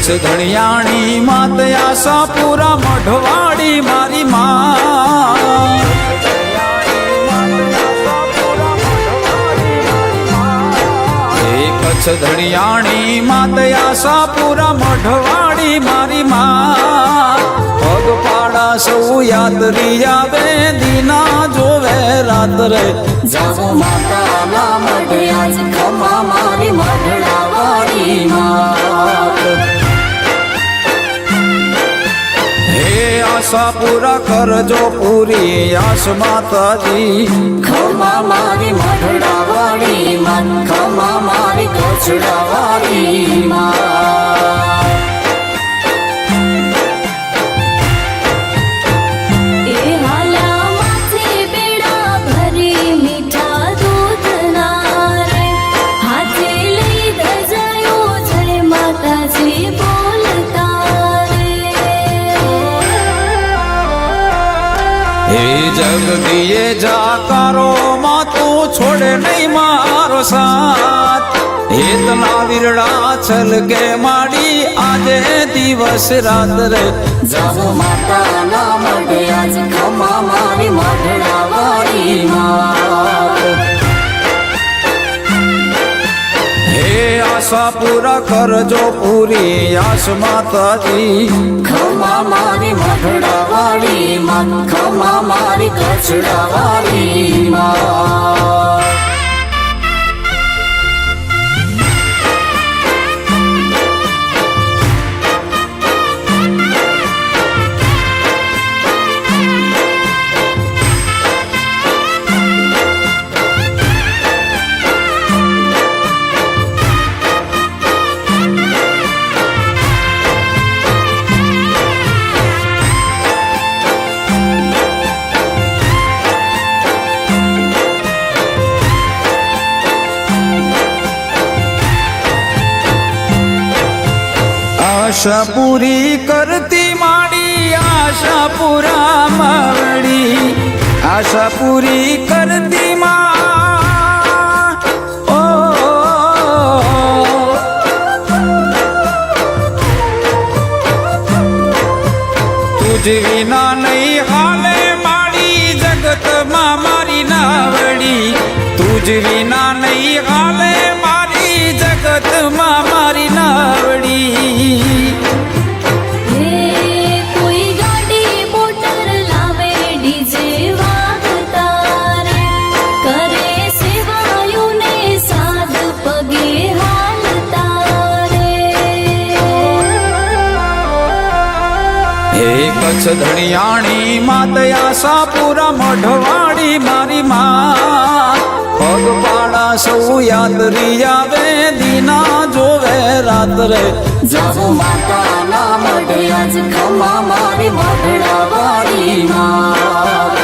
કચ્છ ધણિયાણી માત આશાપુરા મઢવાડી મારી માં કચ્છ ધણિયાણી માત આશાપુરા મઢવાડી મારી માં પગપાળા સૌ યાત્રી આવે દીના જોવે રાત્રે જાવો માતાના મઢે આજ ખમા મારી મઢડાવાળી માત હે આશાપુરા કરજો પૂરી આશ માતાજી ખમા મારી મઢડાવાળી માત ખમા મારી કચ્છડાવાળી માત હે જગદીએ જાકારો માં તું છોડે નહીં મારો સાથ હેતના વીરડા છલકે માડી આજે દિવસ રાત રે જાવો માતાના મઢે આજ ખમા મારી મઢડાવાળી માત હે આશાપુરા કરજો પૂરી આશ માતાજી ખમા મારી મઢડાવાળી માત ખમા મારી કચ્છડાવાળી માત આશા પૂરી કરતી માડી આશાપુરા માવડી આશા પૂરી કરતી માં ઓ તુજ વિના નહીં હાલે માડી જગતમાં મારી નાવડી તુજ વિના નહીં હાલે મારી જગતમાં મારી નાવડી કચ્છ ધણિયાણી માત આશાપુરા મઢવાડી મારી માં પગપાળા સૌ યાત્રી આવે દીના જોવે રાત્રે જાવો માતાના મઢે આજ ખમા મારી મઢડાવાળી માત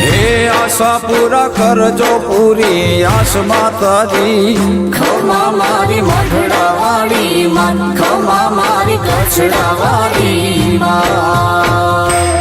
હે આશાપુરા કરજો પૂરી આશ માતાજી ખમા મારી મઢડાવાળી માત ખમા મારી કચ્છડાવાળી માત